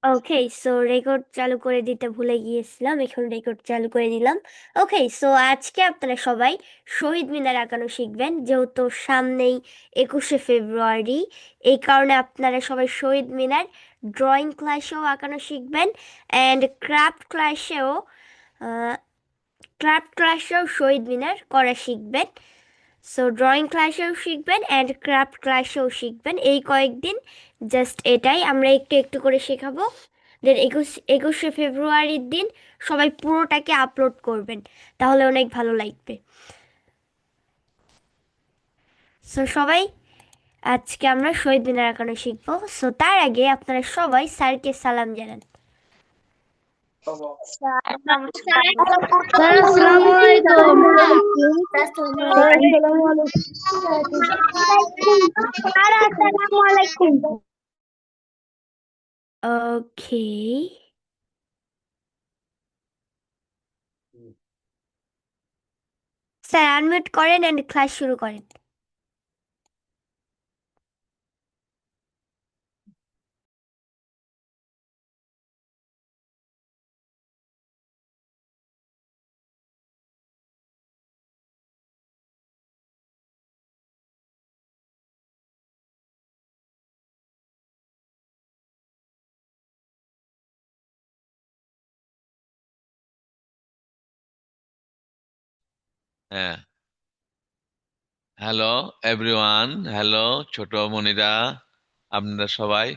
ওকে, so record চালু করে দিতে ভুলে গিয়েছিলাম, এখন রেকর্ড চালু করে দিলাম। ওকে, সো আজকে আপনারা সবাই শহীদ মিনার আঁকানো শিখবেন, যেহেতু সামনেই 21শে ফেব্রুয়ারি। এই কারণে আপনারা সবাই শহীদ মিনার ড্রয়িং ক্লাসেও আঁকানো শিখবেন, অ্যান্ড ক্রাফট ক্লাসেও শহীদ মিনার করা শিখবেন। সো ড্রয়িং ক্লাসেও শিখবেন অ্যান্ড ক্রাফট ক্লাসেও শিখবেন এই কয়েকদিন। জাস্ট এটাই আমরা একটু একটু করে শেখাবো। দেন 21শে ফেব্রুয়ারির দিন সবাই পুরোটাকে আপলোড করবেন, তাহলে অনেক ভালো লাগবে। সো সবাই আজকে আমরা শহীদ মিনার আঁকানো শিখবো। সো তার আগে আপনারা সবাই স্যারকে সালাম জানান। স্যার আসসালামু আলাইকুম। স্যার আসসালামু আলাইকুম। স্যার আসসালামু আলাইকুম। ওকে, স্যার আনমিউট করেন অ্যান্ড ক্লাস শুরু করেন। হ্যাঁ, হ্যালো এভরিওয়ান। হ্যালো ছোট মনিরা, আপনারা সবাই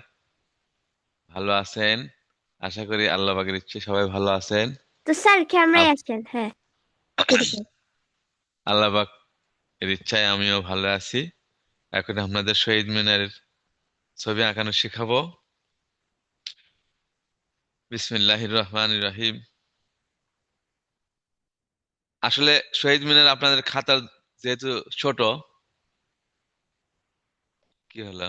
ভালো আছেন? আশা করি আল্লাহ পাকের ইচ্ছে সবাই ভালো আছেন। তো স্যার ক্যামেরায় আপ- আসেন, হ্যাঁ শুরু করুন। আল্লাহ পাকের ইচ্ছায় আমিও ভালো আছি। এখন আপনাদের শহীদ মিনারের ছবি আঁকানো শিখাবো। বিসমিল্লাহির রহমানির রহিম। আসলে শহীদ মিনার আপনাদের খাতার যেহেতু ছোট, কি হলো,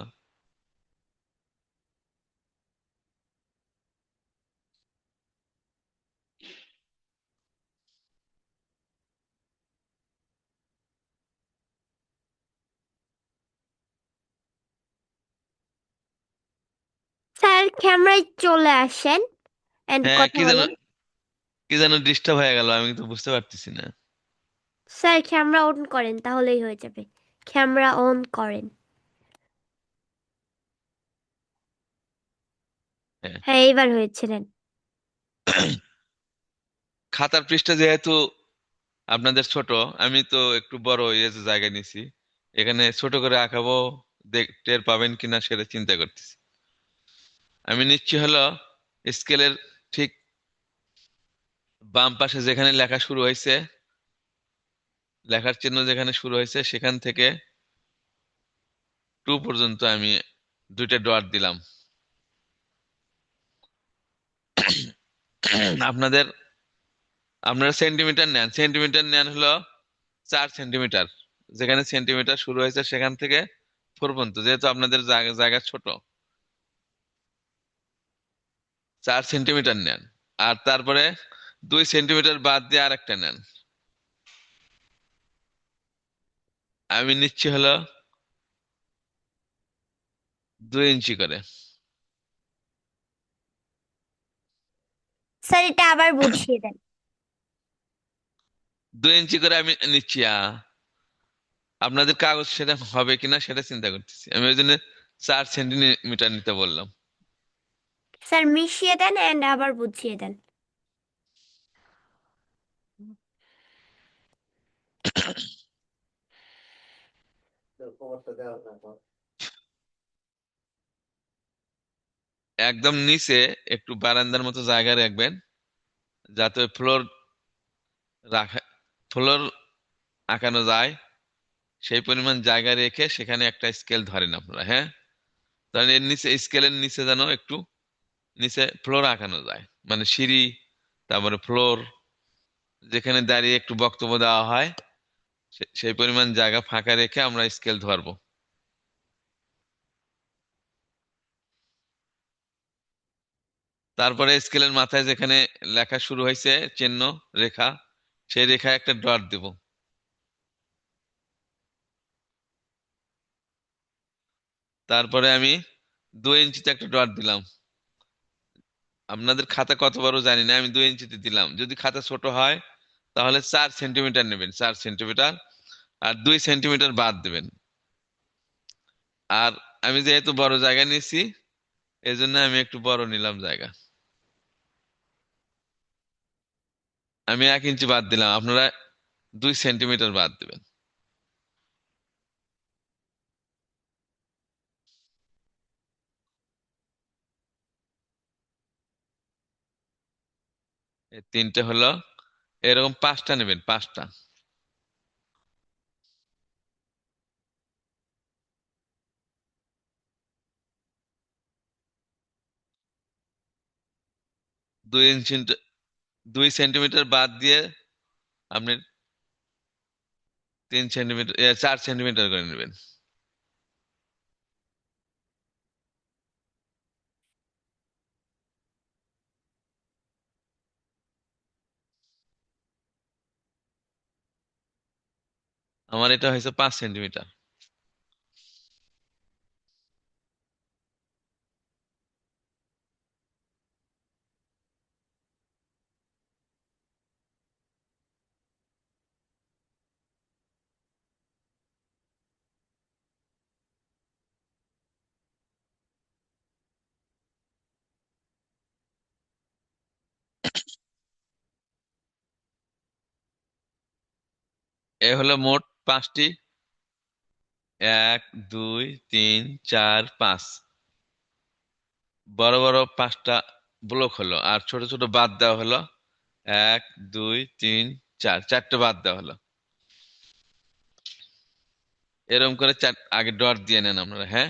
স্যার ক্যামেরায় চলে আসেন এন্ড হ্যাঁ, কথা বলেন। কি যেন ডিস্টার্ব হয়ে গেল, আমি তো বুঝতে পারতেছি না। স্যার ক্যামেরা অন করেন, তাহলেই হয়ে যাবে। ক্যামেরা অন করেন। হ্যাঁ, হ্যাঁ, এইবার হয়েছে, নেন। খাতার পৃষ্ঠা যেহেতু আপনাদের ছোট, আমি তো একটু বড় জায়গা নিছি। এখানে ছোট করে আঁকাবো, টের পাবেন কিনা সেটা চিন্তা করতেছি। আমি নিচ্ছি হলো স্কেলের ঠিক বাম পাশে যেখানে লেখা শুরু হয়েছে, লেখার চিহ্ন যেখানে শুরু হয়েছে সেখান থেকে 2 পর্যন্ত আমি 2টা ডট দিলাম। আপনাদের আপনারা সেন্টিমিটার নেন হলো 4 সেন্টিমিটার। যেখানে সেন্টিমিটার শুরু হয়েছে সেখান থেকে 4 পর্যন্ত, যেহেতু আপনাদের জায়গা জায়গা ছোট, 4 সেন্টিমিটার নেন। আর তারপরে 2 সেন্টিমিটার বাদ দিয়ে আরেকটা নেন। আমি নিচ্ছি হলো 2 ইঞ্চি করে। স্যার এটা আবার বুঝিয়ে দেন। 2 ইঞ্চি করে আমি নিচ্ছি। আপনাদের কাগজ সেটা হবে কিনা সেটা চিন্তা করতেছি, আমি ওই জন্য 4 সেন্টিমিটার নিতে বললাম। স্যার মিশিয়ে দেন এন্ড আবার বুঝিয়ে দেন। একদম নিচে একটু বারান্দার মতো জায়গায় রাখবেন, যাতে রাখা ফ্লোর আঁকানো যায়। সেই পরিমাণ জায়গা রেখে সেখানে একটা স্কেল ধরেন আপনারা। হ্যাঁ, তাহলে এর নিচে, স্কেলের নিচে যেন একটু নিচে ফ্লোর আঁকানো যায়, মানে সিঁড়ি, তারপরে ফ্লোর, যেখানে দাঁড়িয়ে একটু বক্তব্য দেওয়া হয়, সেই পরিমাণ জায়গা ফাঁকা রেখে আমরা স্কেল ধরবো। তারপরে স্কেলের মাথায় যেখানে লেখা শুরু হয়েছে, চিহ্ন, রেখা, সেই রেখায় একটা ডট দেব। তারপরে আমি 2 ইঞ্চিতে একটা ডট দিলাম। আপনাদের খাতা কত বড় জানি না, আমি 2 ইঞ্চিতে দিলাম। যদি খাতা ছোট হয় তাহলে 4 সেন্টিমিটার নেবেন, 4 সেন্টিমিটার, আর 2 সেন্টিমিটার বাদ দেবেন। আর আমি যেহেতু বড় জায়গা নিয়েছি, এই জন্য আমি একটু বড় নিলাম জায়গা। আমি 1 ইঞ্চি বাদ দিলাম, আপনারা 2 সেন্টিমিটার বাদ দেবেন। এই 3টে হলো। এরকম 5টা নেবেন, 5টা। 2 ইঞ্চি, 2 সেন্টিমিটার বাদ দিয়ে আপনি 3 সেন্টিমিটার, 4 সেন্টিমিটার করে নেবেন। আমার এটা হয়েছে 5 সেন্টিমিটার। এ হলো মোট 5টি। 1 2 3 4 5, বড় বড় 5টা ব্লক হলো, আর ছোট ছোট বাদ দেওয়া হলো। 1 2 3 4, 4টে বাদ দেওয়া হলো। এরকম করে আগে ডট দিয়ে নেন আপনারা, হ্যাঁ।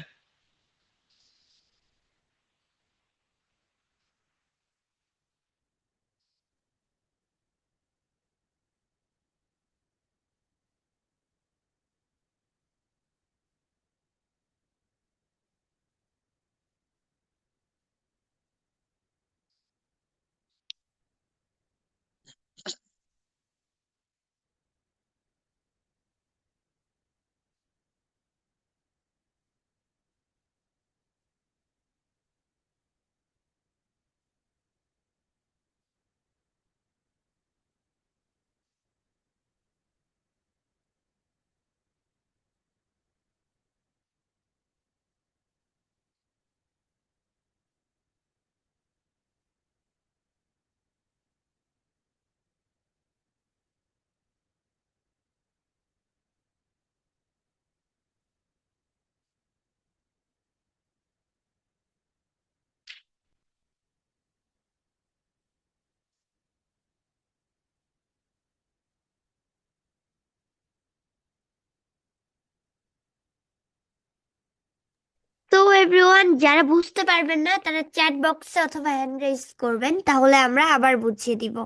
তো এভরিওয়ান, যারা বুঝতে পারবেন না তারা চ্যাট বক্সে অথবা হ্যান্ড রেজ করবেন, তাহলে আমরা আবার বুঝিয়ে দিব।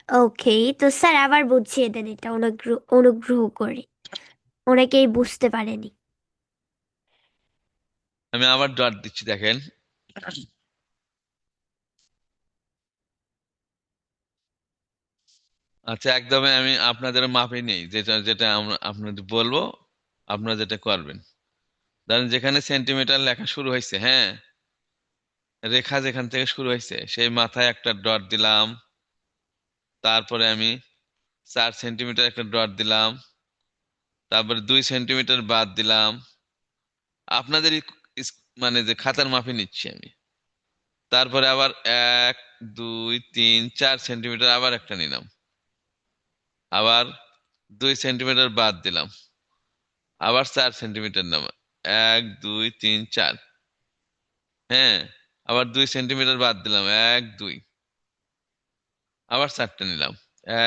ওকে, তো স্যার আবার বুঝিয়ে দেন এটা অনুগ্রহ অনুগ্রহ করে, অনেকেই বুঝতে পারেনি। আমি আবার ডট দিচ্ছি, দেখেন। আচ্ছা, একদমই আমি আপনাদের মাপে নেই, যেটা যেটা আমরা আপনাদের বলবো, আপনারা যেটা করবেন। ধরেন যেখানে সেন্টিমিটার লেখা শুরু হয়েছে, হ্যাঁ, রেখা যেখান থেকে শুরু হয়েছে সেই মাথায় একটা ডট দিলাম। তারপরে আমি 4 সেন্টিমিটার একটা ডট দিলাম। তারপরে 2 সেন্টিমিটার বাদ দিলাম। আপনাদের মানে যে খাতার মাপে নিচ্ছি আমি। তারপরে আবার 1 2 3 4 সেন্টিমিটার আবার একটা নিলাম। আবার 2 সেন্টিমিটার বাদ দিলাম। আবার 4 সেন্টিমিটার নাম, 1 2 3 4, হ্যাঁ। আবার 2 সেন্টিমিটার বাদ দিলাম, 1 2, আবার 4টে নিলাম,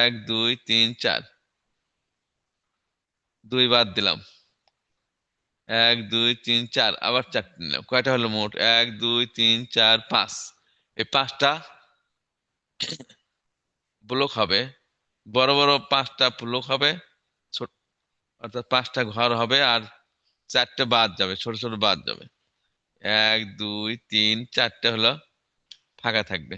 1 2 3 4, 2 বাদ দিলাম, 1 2 3 4, আবার 4টে নিলাম। কয়টা হলো মোট? 1 2 3 4 5। এই 5টা ব্লক হবে, বড় বড় 5টা ব্লক হবে, ছোট, অর্থাৎ 5টা ঘর হবে, আর 4টে বাদ যাবে, ছোট ছোট বাদ যাবে। 1 2 3 4টে হলো ফাঁকা থাকবে।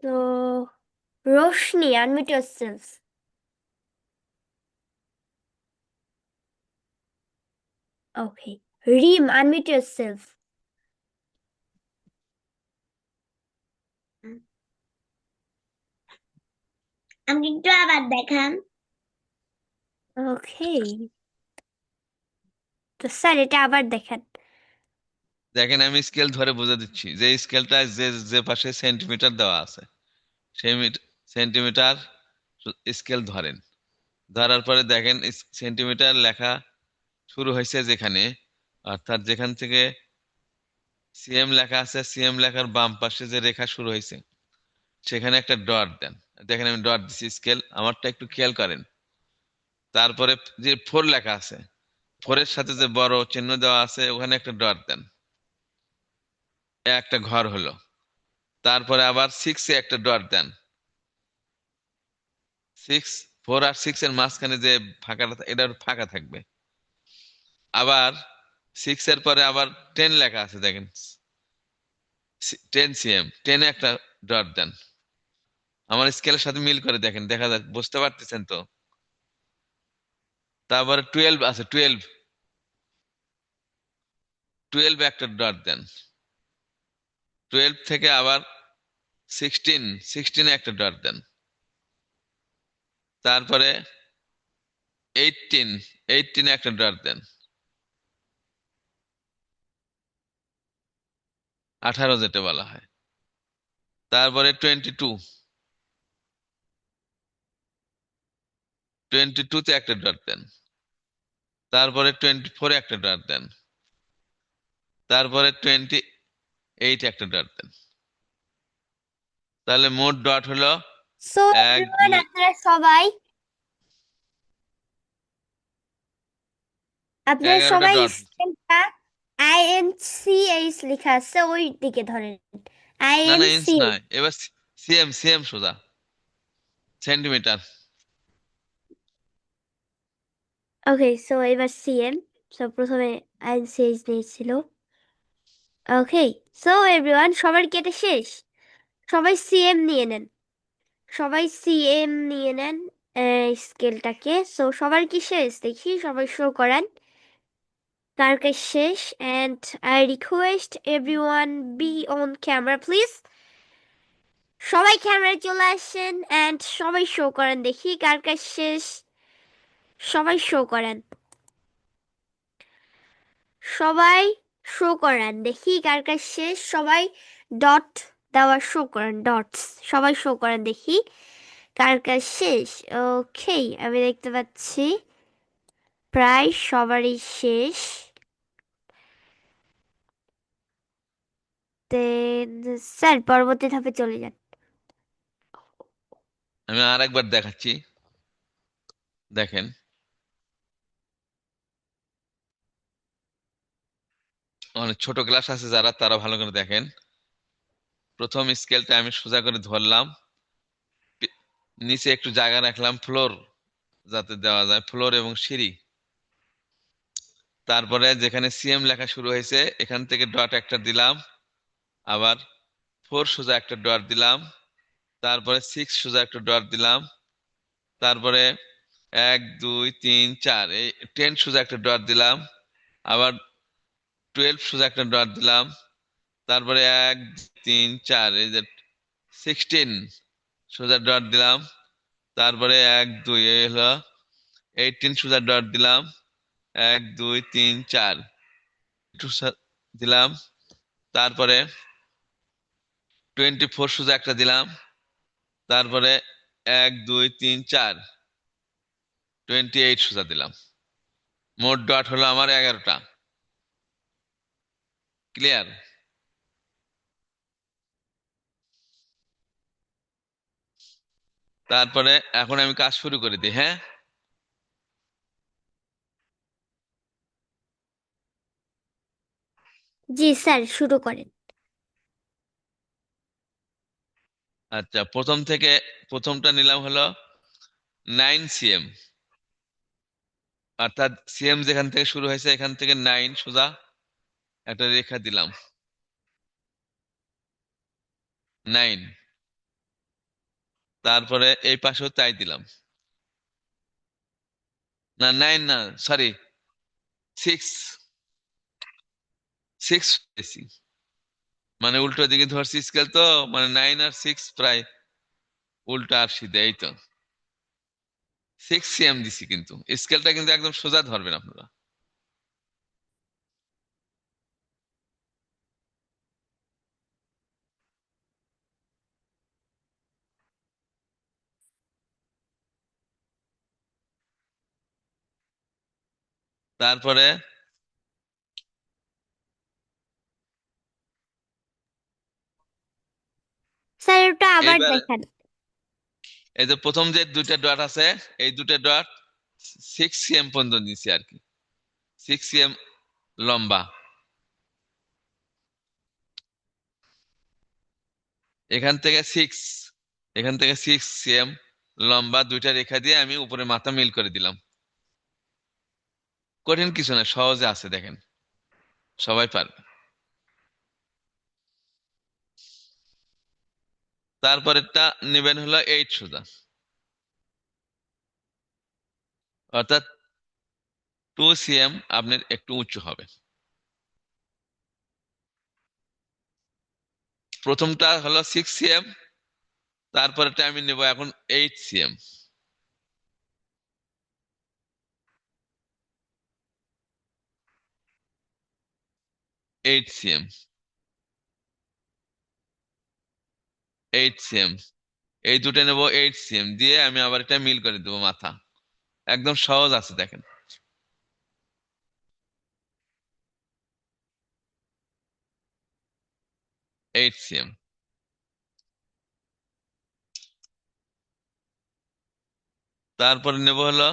So, Roshni, unmute yourself. Okay. Reem, unmute yourself. আমাকে একটু আবার দেখান। Okay. তো স্যার এটা আবার দেখান। দেখেন আমি স্কেল ধরে বুঝে দিচ্ছি, যে স্কেলটা যে যে পাশে সেন্টিমিটার দেওয়া আছে সেই সেন্টিমিটার স্কেল ধরেন। ধরার পরে দেখেন সেন্টিমিটার লেখা শুরু হয়েছে যেখানে, অর্থাৎ যেখান থেকে সিএম লেখা আছে, সিএম লেখার বাম পাশে যে রেখা শুরু হয়েছে সেখানে একটা ডট দেন। দেখেন আমি ডট দিচ্ছি, স্কেল আমারটা একটু খেয়াল করেন। তারপরে যে 4 লেখা আছে, 4-এর সাথে যে বড় চিহ্ন দেওয়া আছে ওখানে একটা ডট দেন, একটা ঘর হলো। তারপরে আবার 6-এ একটা ডট দেন। 6, 4 আর 6 এর মাঝখানে যে ফাঁকাটা এটা ফাঁকা থাকবে। আবার 6-এর পরে আবার 10 লেখা আছে, দেখেন 10 সিএম, 10-এ একটা ডট দেন। আমার স্কেলের সাথে মিল করে দেখেন, দেখা যায়, বুঝতে পারতেছেন তো? তারপরে 12 আছে, 12 একটা ডট দেন। 12 থেকে আবার 16-এ একটা ডট দেন। তারপরে 18-এ একটা ডট দেন। 18 যেটা বলা হয়। তারপরে 22-তে একটা ডট দেন। তারপরে 24-এ একটা ডট দেন। তারপরে 28-এ একটা ডট দেন। তাহলে মোট ডট হলো সো 1, এভরিওয়ান, 2, আপনারা 11টা সবাই ডট। স্কেলটা INCH লেখা আছে ওই দিকে ধরেন। না না, ইঞ্চ INCH। নয়, এবার সিএম, সিএম সোজা, সেন্টিমিটার। ওকে, সো এবার সিএম। সো প্রথমে INCH নিয়েছিল। ওকে, সো এভরিওয়ান, সবার কেটে শেষ। সবাই সিএম নিয়ে নেন। সবাই সিএম নিয়ে নেন স্কেলটাকে। সো সবার কি শেষ দেখি, সবাই শো করেন কার কাছে শেষ। And I request everyone be on camera please. সবাই ক্যামেরায় চলে আসেন অ্যান্ড সবাই শো করেন দেখি কার কাছে শেষ। সবাই শো করেন, সবাই শো করেন দেখি কার কাছে শেষ। সবাই ডট দেওয়া শো করেন, ডটস সবাই শো করেন দেখি কার কাছে শেষ। ওকে, আমি দেখতে পাচ্ছি প্রায় সবারই শেষ। দেন স্যার পরবর্তী ধাপে চলে যান। আমি আর একবার দেখাচ্ছি, দেখেন। অনেক ছোট ক্লাস আছে যারা, তারা ভালো করে দেখেন। প্রথম স্কেলটা আমি সোজা করে ধরলাম, নিচে একটু জায়গা রাখলাম ফ্লোর যাতে দেওয়া যায়, ফ্লোর এবং সিঁড়ি। তারপরে যেখানে সিএম লেখা শুরু হয়েছে এখান থেকে ডট একটা দিলাম। আবার 4 সোজা একটা ডট দিলাম। তারপরে 6 সোজা একটা ডট দিলাম। তারপরে 1, 2, 3, 4 এই 10 সোজা একটা ডট দিলাম। আবার 12 সোজা একটা ডট দিলাম। তারপরে 1, 3, 4 এই যে 16 সোজা ডট দিলাম। তারপরে 1, 2 এই হলো 18 সোজা ডট দিলাম। 1, 2, 3, 4 একটু দিলাম। তারপরে 24 সোজা একটা দিলাম। তারপরে 1, 2, 3, 4 28 সোজা দিলাম। মোট ডট হলো আমার 11টা। ক্লিয়ার? তারপরে এখন আমি কাজ শুরু করে দিই, হ্যাঁ। জি স্যার, শুরু করেন। আচ্ছা, প্রথম থেকে প্রথমটা নিলাম হলো 9 সিএম, অর্থাৎ সিএম যেখান থেকে শুরু হয়েছে এখান থেকে 9 সোজা একটা রেখা দিলাম। 9 তারপরে এই পাশেও তাই দিলাম, না 9 না, সরি, 6, 6 পেয়েছি, মানে উল্টো দিকে ধরছি স্কেল তো, মানে 9 আর 6 প্রায় উল্টা আর সিধে, এই তো 6 cm দিছি, কিন্তু স্কেলটা কিন্তু একদম সোজা ধরবেন আপনারা। তারপরে স্যার ওটা আবার এইবার দেখান। এই যে প্রথম যে দুইটা ডট আছে, এই দুইটা ডট 6 cm পর্যন্ত নিছি আর কি, 6 cm লম্বা। এখান থেকে 6 cm লম্বা দুইটা রেখা দিয়ে আমি উপরে মাথা মিল করে দিলাম। কঠিন কিছু না, সহজে আছে, দেখেন সবাই পারবে। তারপরেরটা নেবেন হলো 8 সোজা, অর্থাৎ 2 cm আপনার একটু উঁচু হবে। প্রথমটা হলো 6 cm, তারপরেরটা আমি নেব এখন 8 cm। 8 cm, 8 cm, এই দুটো নেব 8 cm দিয়ে আমি আবার এটা মিল করে দেবো মাথা। একদম সহজ আছে, দেখেন। 8 cm, তারপরে নেব হলো,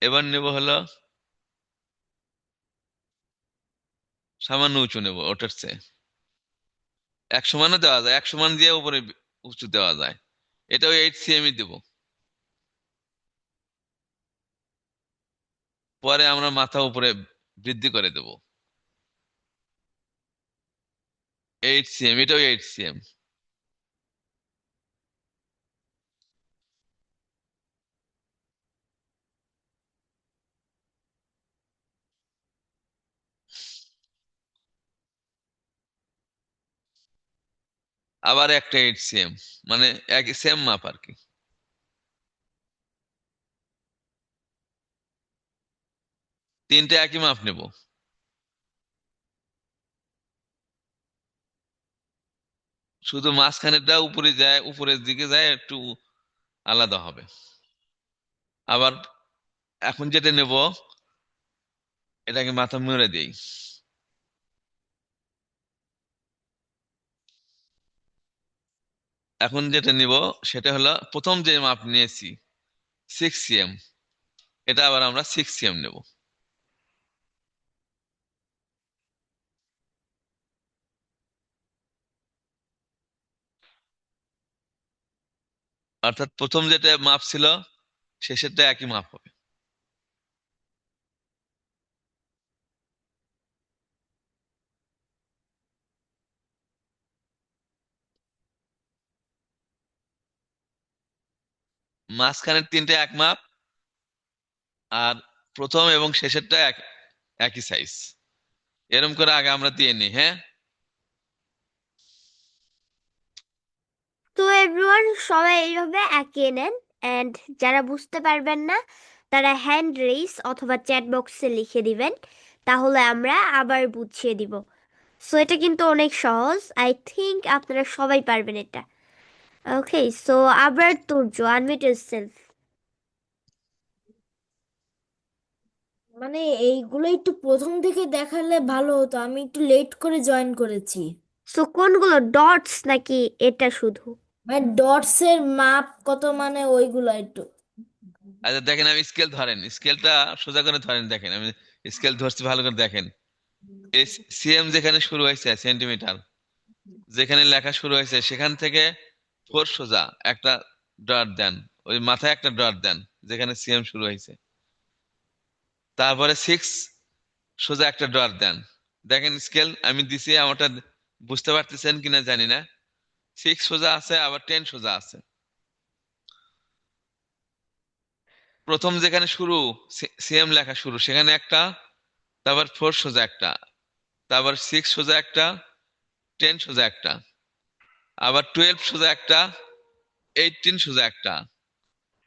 এবার নেব হলো সামান্য উঁচু নেব, ওটার চেয়ে 1 সমানও দেওয়া যায়, 1 সমান দিয়ে উপরে উঁচু দেওয়া যায়, এটাও 8 cm দেব। পরে আমরা মাথা উপরে বৃদ্ধি করে দেব 8 cm, এটাও 8 cm। আবার একটা 8 cm, মানে একই সেম মাপ আর কি। তিনটে একই মাপ নেব, শুধু মাঝখানেরটা উপরে যায়, উপরের দিকে যায় একটু আলাদা হবে। আবার এখন যেটা নেব, এটাকে মাথা মুড়ে দেই। এখন যেটা নিব সেটা হলো প্রথম যে মাপ নিয়েছি 6 cm, এটা আবার আমরা 6 cm নেব, অর্থাৎ প্রথম যেটা মাপ ছিল শেষেরটা একই মাপ হবে। মাঝখানের তিনটে এক মাপ, আর প্রথম এবং শেষেরটা একই সাইজ। এরকম করে আগে আমরা দিয়ে নিই, হ্যাঁ। তো এভরিওয়ান, সবাই এইভাবে এঁকে নেন। অ্যান্ড যারা বুঝতে পারবেন না তারা হ্যান্ড রেইজ অথবা চ্যাট বক্সে লিখে দিবেন, তাহলে আমরা আবার বুঝিয়ে দিব। সো এটা কিন্তু অনেক সহজ, আই থিংক আপনারা সবাই পারবেন এটা। ওকে, সো আবার তুর্য, আনমিউট ইয়োরসেলফ। মানে এইগুলো একটু প্রথম থেকে দেখালে ভালো হতো, আমি একটু লেট করে জয়েন করেছি। সো কোনগুলো, ডটস নাকি এটা শুধু? মানে ডটস এর মাপ কত, মানে ওইগুলো একটু। আচ্ছা দেখেন, আমি স্কেল ধরেন, স্কেলটা সোজা করে ধরেন, দেখেন আমি স্কেল ধরছি, ভালো করে দেখেন। এই সিএম যেখানে শুরু হয়েছে, সেন্টিমিটার যেখানে লেখা শুরু হয়েছে, সেখান থেকে 4 সোজা একটা ডট দেন, ওই মাথায় একটা ডট দেন যেখানে সিএম শুরু হয়েছে। তারপরে 6 সোজা একটা ডট দেন। দেখেন স্কেল আমি দিছি, আমারটা বুঝতে পারতেছেন কিনা জানি না। 6 সোজা আছে, আবার 10 সোজা আছে। প্রথম যেখানে শুরু সিএম লেখা শুরু সেখানে একটা, তারপর 4 সোজা একটা, তারপর 6 সোজা একটা, 10 সোজা একটা, আবার 12 সোজা একটা, 18 সোজা একটা,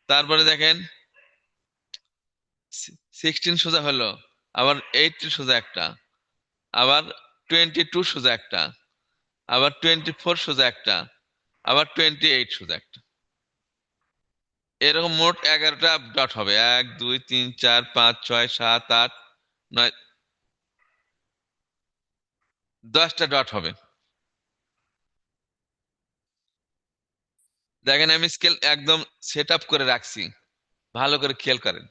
তারপরে দেখেন 16 সোজা হলো, আবার 18 সোজা একটা, আবার 22 সোজা একটা, আবার 24 সোজা একটা, আবার 28 সোজা একটা। এরকম মোট 11টা ডট হবে। 1 2 3 4 5 6 7 8 9 10টা ডট হবে। দেখেন আমি স্কেল একদম সেট আপ করে রাখছি, ভালো করে খেয়াল করেন।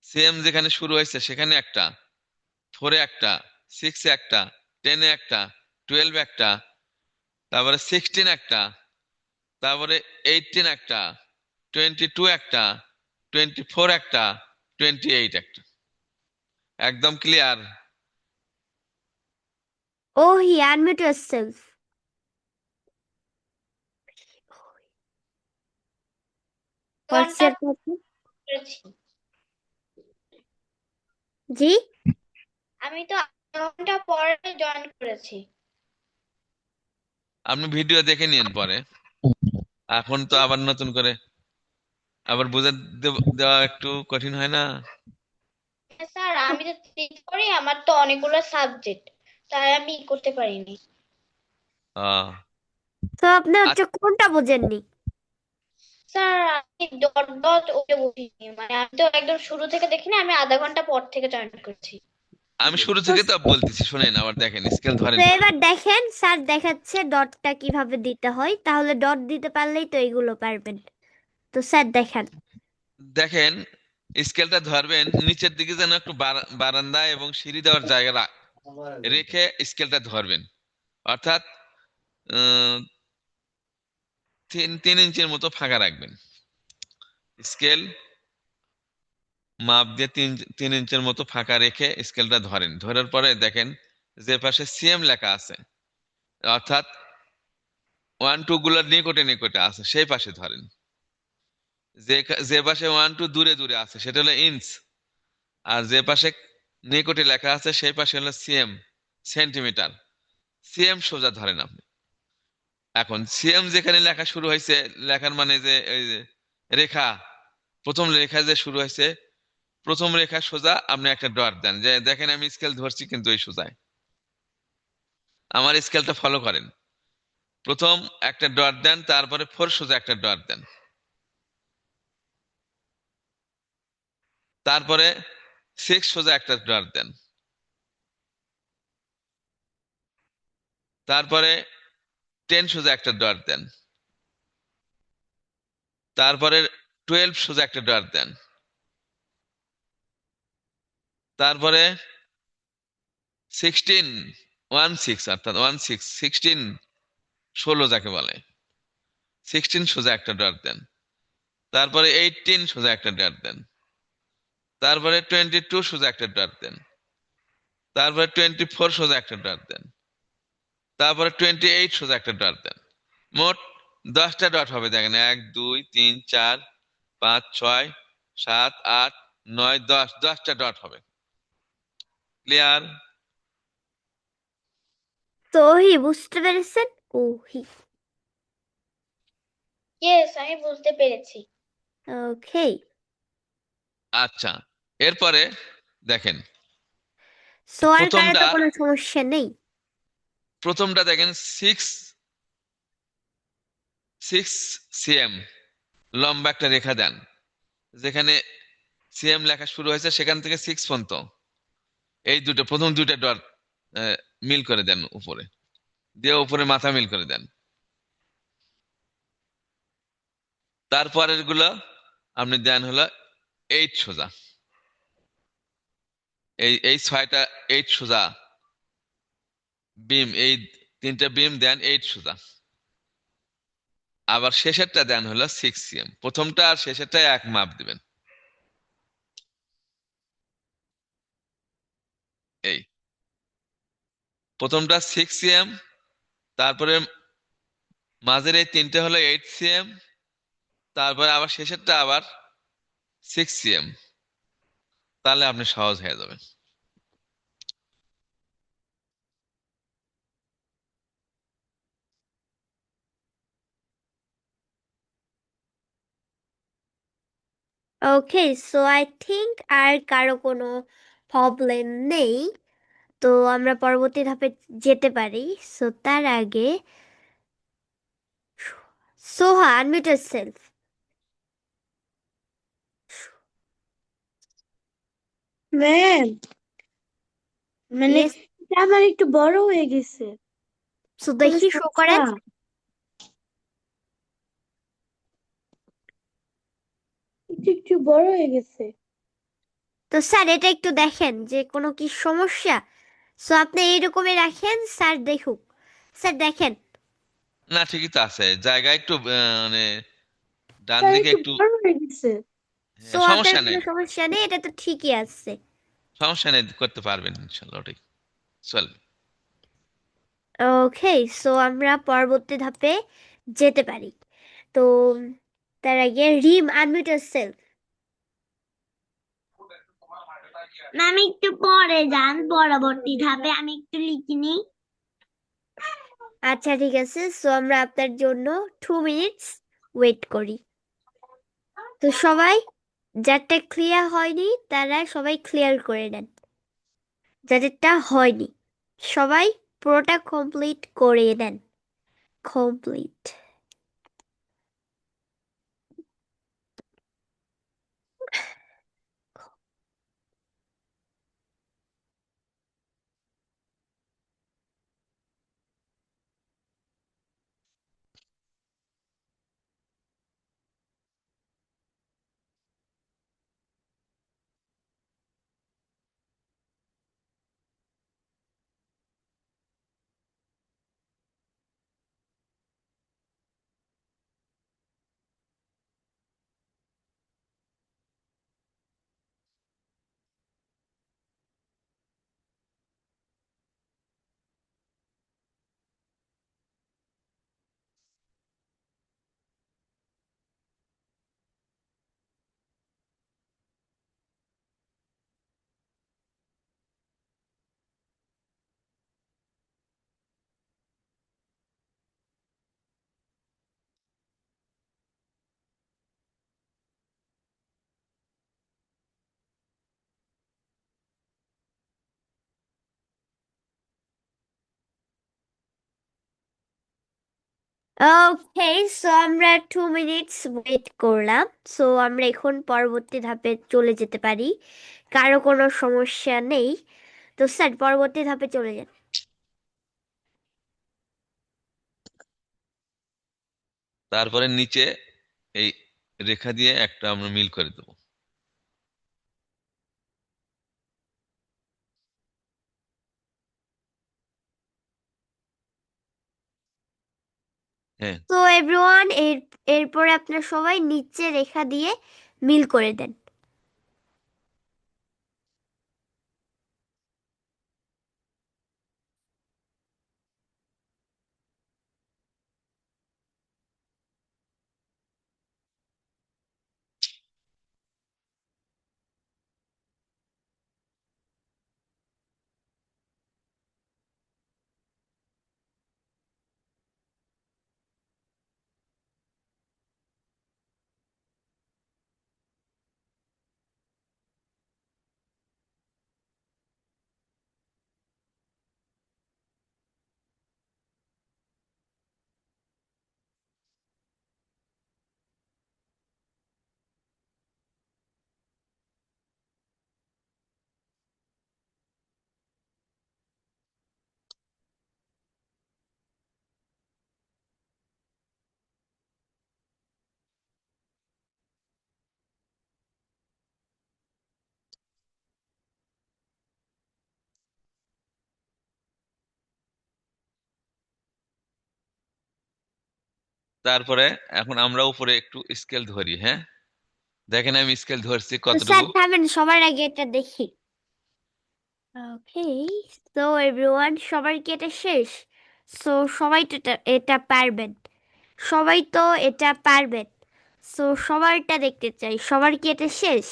সেম যেখানে শুরু হয়েছে সেখানে একটা, 4-এ একটা, 6-এ একটা, 10-এ একটা, 12 একটা, তারপরে 16 একটা, তারপরে 18 একটা, 22 একটা, 24 একটা, 28 একটা। একদম clear? Oh, he unmute yourself. What's ঘন্টা your problem? করেছি। জি? আমি তো আধা ঘন্টা পরে জয়েন করেছি। আপনি ভিডিও দেখে নিন পরে, এখন তো আবার নতুন করে আবার বুঝে দেওয়া একটু কঠিন হয় না? হ্যাঁ, স্যার আমি তো ঠিক করি, আমার তো অনেকগুলো সাবজেক্ট, তাই আমি করতে পারিনি। আহ তো আপনি হচ্ছে কোনটা বোঝেননি? স্যার আমি ডট ডট ওকে বুঝিনি, মানে আমি তো একদম শুরু থেকে দেখিনি, আমি আধা ঘন্টা পর থেকে জয়েন করেছি। আমি শুরু তো থেকে তো বলতেছি, শুনেন আবার দেখেন, স্কেল ধরেন তো পরে। এবার দেখেন স্যার দেখাচ্ছে ডটটা কিভাবে দিতে হয়, তাহলে ডট দিতে পারলেই তো এইগুলো পারবেন। তো স্যার দেখান। দেখেন স্কেলটা ধরবেন নিচের দিকে যেন একটু বারান্দা এবং সিঁড়ি দেওয়ার জায়গা রেখে স্কেলটা ধরবেন। অর্থাৎ আহ, 3 ইঞ্চির মতো ফাঁকা রাখবেন। স্কেল মাপ দিয়ে 3 ইঞ্চির মতো ফাঁকা রেখে স্কেলটা ধরেন। ধরার পরে দেখেন যে পাশে সিএম লেখা আছে, অর্থাৎ 1 2 গুলোর নিকটে নিকটে আছে সেই পাশে ধরেন। যে পাশে 1 2 দূরে দূরে আছে সেটা হলো ইঞ্চ, আর যে পাশে নিকটে লেখা আছে সেই পাশে হলো সিএম, সেন্টিমিটার। সিএম সোজা ধরেন আপনি। এখন সিএম যেখানে লেখা শুরু হয়েছে, লেখার মানে যে এই যে রেখা, প্রথম রেখা যে শুরু হয়েছে, প্রথম রেখা সোজা আপনি একটা ডট দেন। যে দেখেন আমি স্কেল ধরছি কিন্তু এই সোজায়, আমার স্কেলটা ফলো করেন। প্রথম একটা ডট দেন, তারপরে 4 সোজা একটা ডট দেন, তারপরে 6 সোজা একটা ডট দেন, তারপরে 10 সোজা একটা ডট দেন, তারপরে 12 সোজা একটা ডট দেন, তারপরে 16 16 অর্থাৎ 16 16 যাকে বলে, 16 সোজা একটা ডট দেন, তারপরে 18 সোজা একটা ডট দেন, তারপরে 22 সোজা একটা ডট দেন, তারপরে 24 সোজা একটা ডট দেন, তারপরে 28 সোজা একটা ডট দেন। মোট 10টা ডট হবে। দেখেন 1 2 3 4 5 6 7 8 9 10, 10টা ডট হবে। ক্লিয়ার? তো বুঝতে পেরেছেন? ওহি। ইয়েস, আমি বুঝতে পেরেছি। ওকে। আচ্ছা, এরপরে দেখেন সো আর কারে প্রথমটা, তো কোনো সমস্যা নেই। প্রথমটা দেখেন 6 সিএম লম্বা একটা রেখা দেন। যেখানে সিএম লেখা শুরু হয়েছে সেখান থেকে 6 পর্যন্ত এই দুটো প্রথম দুটো ডট মিল করে দেন উপরে, দিয়ে উপরে মাথা মিল করে দেন। তারপরের গুলো আপনি দেন হলো 8 সোজা, এই এই 6টা 8 সোজা বিম, এই 3টা বিম দেন 8 সোজা। আবার শেষেরটা দেন হলো 6 সিএম। প্রথমটা আর শেষেরটা এক মাপ দিবেন। এই প্রথমটা 6 সিএম, তারপরে মাঝের এই 3টে হলো 8 সিএম, তারপরে আবার শেষেরটা আবার 6 cm, তাহলে আপনি সহজ হয়ে যাবেন। ওকে, সো আই থিংক আর কারো কোনো প্রবলেম নেই। তো আমরা পরবর্তী ধাপে যেতে পারি। সো তার আগে সোহা, আনমিউট সেলফ। ম্যাম, মানে ইয়েস, এটা আমার একটু বড় হয়ে গেছে। সো কোনো দেখি শো সমস্যা? করেন। একটু একটু বড় হয়ে গেছে। তো স্যার এটা একটু দেখেন যে কোনো কি সমস্যা। সো আপনি এইরকমই রাখেন, স্যার দেখুক। স্যার দেখেন। না, ঠিকই তো আছে, জায়গা একটু মানে ডান স্যার দিকে একটু একটু। বড় হয়ে গেছে। সো হ্যাঁ, আপনার সমস্যা কোনো নেই, সমস্যা নেই, এটা তো ঠিকই আছে। সমস্যা নেই, করতে পারবেন ইনশাল্লাহ, ঠিক চলবে। ওকে, সো আমরা পরবর্তী ধাপে যেতে পারি। তো তার আগে রিম, আনমিউট সেলফ। ম্যাম একটু পরে যান, পরবর্তী ধাপে আমি একটু লিখিনি। আচ্ছা ঠিক আছে, সো আমরা আপনার জন্য 2 মিনিটস ওয়েট করি। তো সবাই, যারটা ক্লিয়ার হয়নি তারা সবাই ক্লিয়ার করে নেন। যাদেরটা হয়নি সবাই পুরোটা কমপ্লিট করে নেন। কমপ্লিট। ওকে, সো আমরা 2 মিনিটস ওয়েট করলাম। সো আমরা এখন পরবর্তী ধাপে চলে যেতে পারি। কারো কোনো সমস্যা নেই। তো স্যার পরবর্তী ধাপে চলে যান। তারপরে নিচে এই রেখা দিয়ে একটা আমরা মিল করে দেবো। হ্যাঁ, তো এভরিওয়ান, এরপরে আপনার সবাই নিচে রেখা দিয়ে মিল করে দেন। তারপরে এখন আমরা উপরে একটু স্কেল ধরি। হ্যাঁ, দেখেন আমি স্কেল ধরছি তো স্যার কতটুকু। থামেন, সবার আগে এটা দেখি। ওকে, তো এভরিওয়ান, সবার কি এটা শেষ? সো সবাই তো এটা এটা পারবেন। সবাই তো এটা পারবেন। সো সবারটা দেখতে চাই। সবার কি এটা শেষ?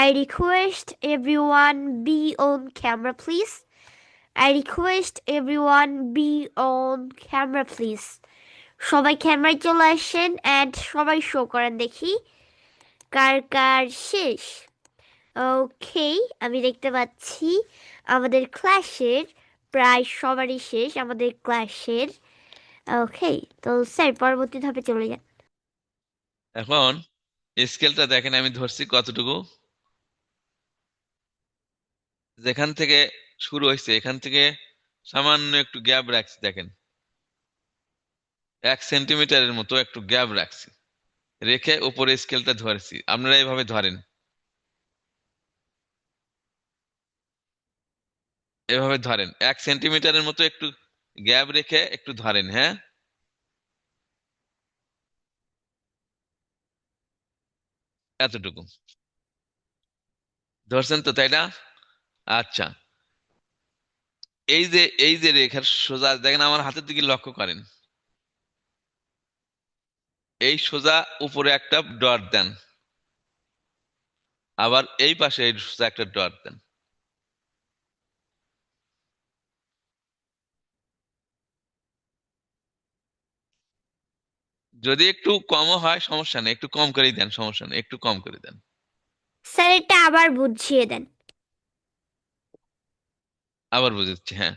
I request everyone be on camera please. I request everyone be on camera please. সবাই ক্যামেরায় চলে আসেন অ্যান্ড সবাই শো করেন দেখি কার কার শেষ। ওকে, আমি দেখতে পাচ্ছি আমাদের ক্লাসের প্রায় সবারই শেষ আমাদের ক্লাসের। ওকে, তো স্যার পরবর্তী ধাপে চলে যান। এখন স্কেলটা দেখেন আমি ধরছি কতটুকু, যেখান থেকে শুরু হয়েছে এখান থেকে সামান্য একটু গ্যাপ রাখছি, দেখেন 1 সেন্টিমিটারের মতো একটু গ্যাপ রাখছি, রেখে উপরে স্কেলটা ধরেছি। আপনারা এইভাবে ধরেন, এভাবে ধরেন 1 সেন্টিমিটারের মতো একটু গ্যাপ রেখে একটু ধরেন। হ্যাঁ, এতটুকু ধরছেন তো, তাই না? আচ্ছা, এই যে রেখার সোজা দেখেন, আমার হাতের দিকে লক্ষ্য করেন, এই সোজা উপরে একটা ডট দেন, আবার এই পাশে এই সোজা একটা ডট দেন। যদি একটু কমও হয় সমস্যা নেই, একটু কম করেই দেন, সমস্যা নেই, একটু কম করে দেন। স্যার এটা আবার বুঝিয়ে দেন। আবার বুঝাচ্ছি, হ্যাঁ।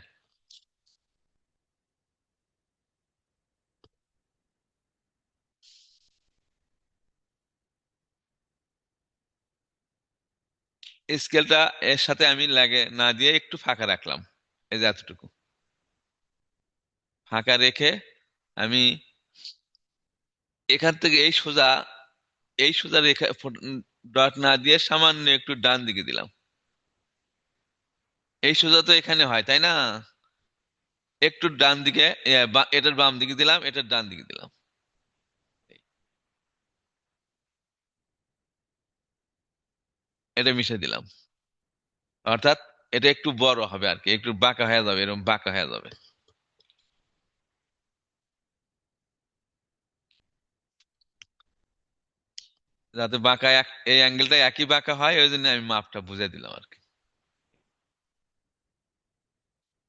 স্কেলটা এর সাথে আমি লাগে না দিয়ে একটু ফাঁকা রাখলাম, এই যে এতটুকু ফাঁকা রেখে আমি এখান থেকে এই সোজা রেখা ডট না দিয়ে সামান্য একটু ডান দিকে দিলাম। এই সোজা তো এখানে হয়, তাই না? একটু ডান দিকে, এটার বাম দিকে দিলাম, এটার ডান দিকে দিলাম, এটা মিশে দিলাম। অর্থাৎ এটা একটু বড় হবে আর কি, একটু বাঁকা হয়ে যাবে, এরকম বাঁকা হয়ে যাবে। যাতে বাঁকা এই অ্যাঙ্গেলটা একই বাঁকা হয়, ওই জন্য আমি মাপটা বুঝে দিলাম আর কি।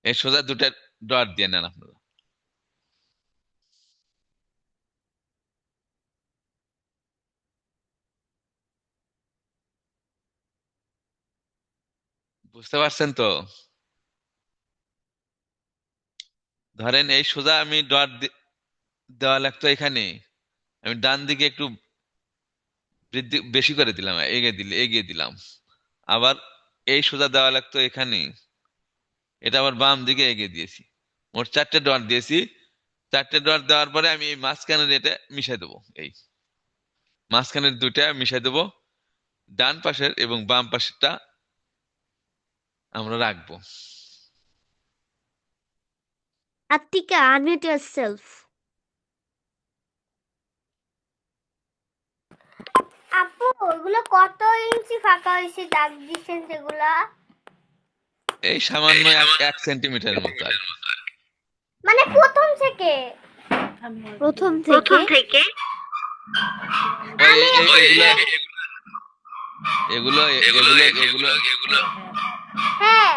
এই সোজা দুটা ডট দিয়ে নেন আপনারা। বুঝতে পারছেন তো? ধরেন এই সোজা আমি ডট দেওয়া লাগতো এখানে, আমি ডান দিকে একটু বৃদ্ধি বেশি করে দিলাম, এগিয়ে দিলাম। আবার এই সোজা দেওয়া লাগতো এখানে, এটা আবার বাম দিকে এগিয়ে দিয়েছি। মোট 4টে ডট দিয়েছি। 4টে ডট দেওয়ার পরে আমি এই মাঝখানের এটা মিশাই দেবো, এই মাঝখানের দুইটা মিশাই দেবো। ডান পাশের এবং বাম পাশেরটা আমরা রাখবো। আত্মিকা, unmute yourself. আপু ওগুলো কত ইঞ্চি ফাঁকা হয়েছে দাগ দিচ্ছেন সেগুলা? এই সামান্য 1 সেন্টিমিটারের মতো আর কি। মানে প্রথম থেকে? প্রথম থেকে ওই এগুলো এগুলো এগুলো এগুলো হ্যাঁ।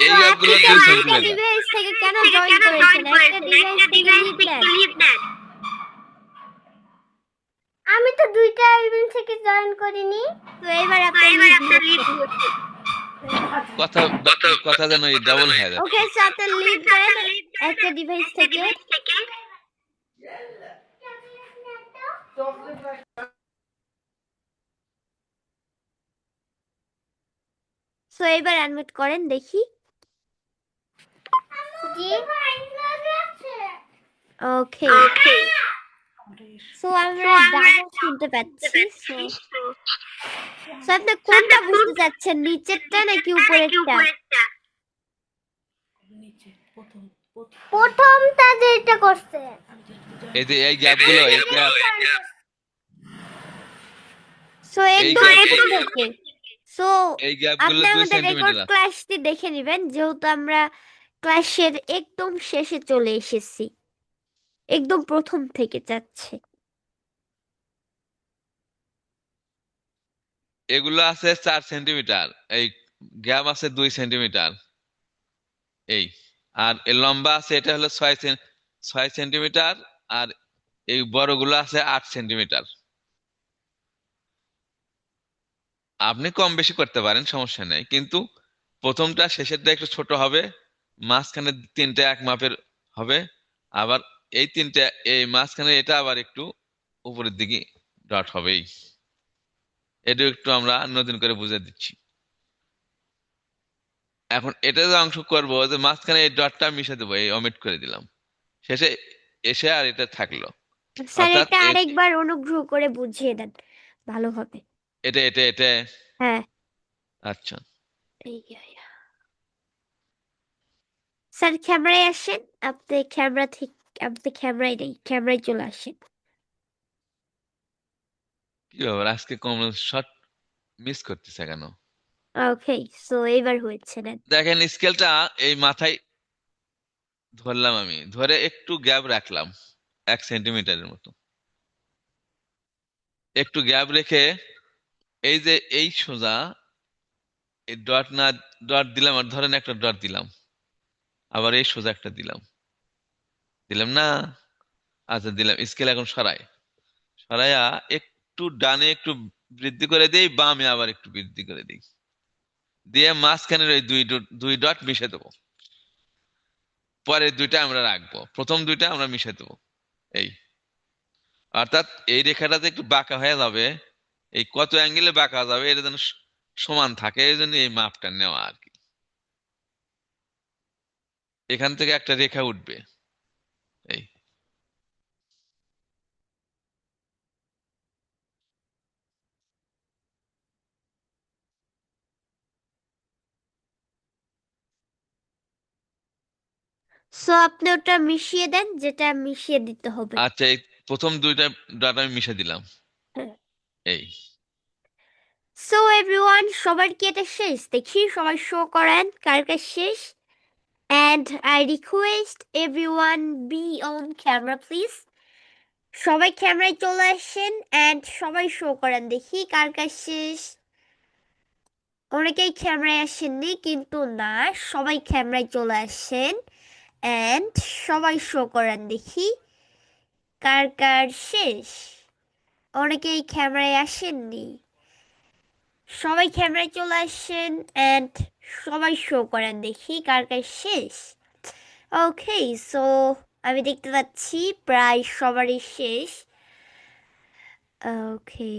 এই গ্যাপগুলো আত্মিকা, 2 দুইটা সেন্টিমিটার। ডিভাইস থেকে কেন জয়েন করেছেন? একটা ডিভাইস থেকে লিড নেন। আমি তো দুইটা ইভেন্ট থেকে জয়েন করিনি। তো এবার আপনার লিড কথা কথা যেন ডাবল হয়ে যাচ্ছে। ওকে, সো আপনার লিড দেন একটা ডিভাইস থেকে। সো এবার আনমিউট করেন দেখি। জি। ওকে, সো আমরা ডাবল শুনতে পাচ্ছি। সো আপনি কোনটা বুঝতে চাচ্ছেন, নিচেরটা নাকি উপরেরটা? প্রথমটা যেটা করছে। এই যে এই গ্যাপগুলো, এই গ্যাপ, সো একদম প্রথম থেকে। সো এই গ্যাপগুলো আপনি 2 আমাদের রেকর্ড সেন্টিমিটার। ক্লাসটি দেখে নেবেন, যেহেতু আমরা ক্লাসের একদম শেষে চলে এসেছি, একদম প্রথম থেকে যাচ্ছে। এগুলো আছে 4 সেন্টিমিটার, এই গ্যাপ আছে 2 সেন্টিমিটার, এই। আর এর লম্বা আছে, এটা হলো 6 সেন্টিমিটার। আর এই বড়গুলো আছে 8 সেন্টিমিটার। আপনি কম বেশি করতে পারেন, সমস্যা নেই, কিন্তু প্রথমটা শেষেরটা একটু ছোট হবে, মাঝখানে তিনটা এক মাপের হবে। আবার এই তিনটা, এই মাঝখানে এটা আবার একটু উপরের দিকে ডট হবেই। এটা একটু আমরা নতুন করে বুঝে দিচ্ছি। এখন এটা যে অংশ করবো, যে মাঝখানে এই ডটটা মিশে দেবো, এই অমিট করে দিলাম, শেষে এসে আর এটা থাকলো। স্যার অর্থাৎ এটা আরেকবার অনুগ্রহ করে বুঝিয়ে দেন, ভালো হবে। এটা এটা এটা হ্যাঁ, আচ্ছা, এই স্যার ক্যামেরায় আসেন। আপনি ক্যামেরা ঠিক, আপনি ক্যামেরায় নেই, ক্যামেরায় চলে আসেন। কি ব্যাপার আজকে কম শট মিস করতেছে কেন? ওকে, সো এইবার হয়েছে, নেন। দেখেন স্কেলটা এই মাথায় ধরলাম, আমি ধরে একটু গ্যাপ রাখলাম 1 সেন্টিমিটারের মতো, একটু গ্যাপ রেখে এই যে এই সোজা এই ডট না, ডট দিলাম, আর ধরেন একটা ডট দিলাম, আবার এই সোজা একটা দিলাম, দিলাম না? আচ্ছা দিলাম। স্কেল এখন সরাইয়া একটু ডানে একটু বৃদ্ধি করে দেই, বামে আবার একটু বৃদ্ধি করে দিই, দিয়ে মাঝখানের ওই দুই ডট মিশে দেবো। পরের দুইটা আমরা রাখবো, প্রথম দুইটা আমরা মিশে দেবো, এই। অর্থাৎ এই রেখাটা যে একটু বাঁকা হয়ে যাবে, এই কত অ্যাঙ্গেলে বাঁকা যাবে, এটা যেন সমান থাকে, এই জন্য এই মাপটা নেওয়া আর কি। এখান থেকে একটা রেখা উঠবে, এই। সো আপনি ওটা মিশিয়ে দেন, যেটা মিশিয়ে দিতে হবে। আচ্ছা, এই প্রথম দুইটা ডট আমি মিশে দিলাম, হ্যাঁ। এই। সো এভরিওয়ান, সবার কি এটা শেষ? দেখি সবাই শো করেন কার কার শেষ। And I request everyone be on camera please. সবাই ক্যামেরায় চলে আসেন and সবাই শো করেন, দেখি কার কার শেষ। অনেকেই ক্যামেরায় আসেননি, কিন্তু না, সবাই ক্যামেরায় চলে আসেন and সবাই শো করেন, দেখি কার কার শেষ। অনেকেই ক্যামেরায় আসেননি, সবাই ক্যামেরায় চলে আসেন and সবাই শো করেন, দেখি কার কার শেষ। ওকে, সো আমি দেখতে পাচ্ছি প্রায় সবারই শেষ। ওকে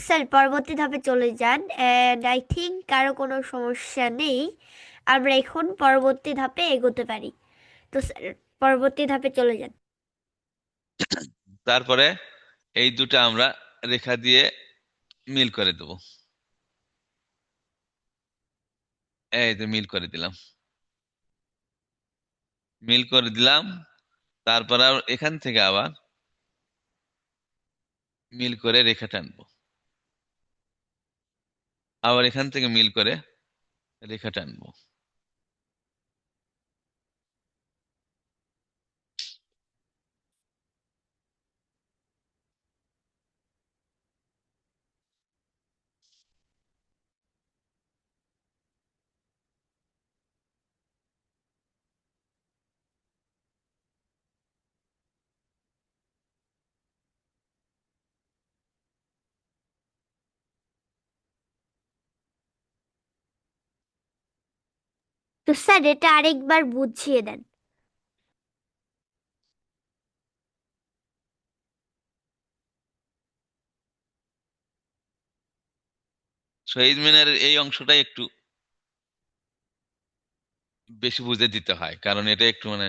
স্যার, পরবর্তী ধাপে চলে যান, অ্যান্ড আই থিঙ্ক কারো কোনো সমস্যা নেই, আমরা এখন পরবর্তী ধাপে এগোতে পারি। তো স্যার পরবর্তী ধাপে চলে যান। তারপরে এই দুটা আমরা রেখা দিয়ে মিল করে দেবো, এই তো মিল করে দিলাম, মিল করে দিলাম। তারপর আর এখান থেকে আবার মিল করে রেখা টানবো, আবার এখান থেকে মিল করে রেখা টানবো। তো স্যার এটা আরেকবার বুঝিয়ে দেন। শহীদ মিনারের এই অংশটাই একটু বেশি বুঝে দিতে হয়, কারণ এটা একটু মানে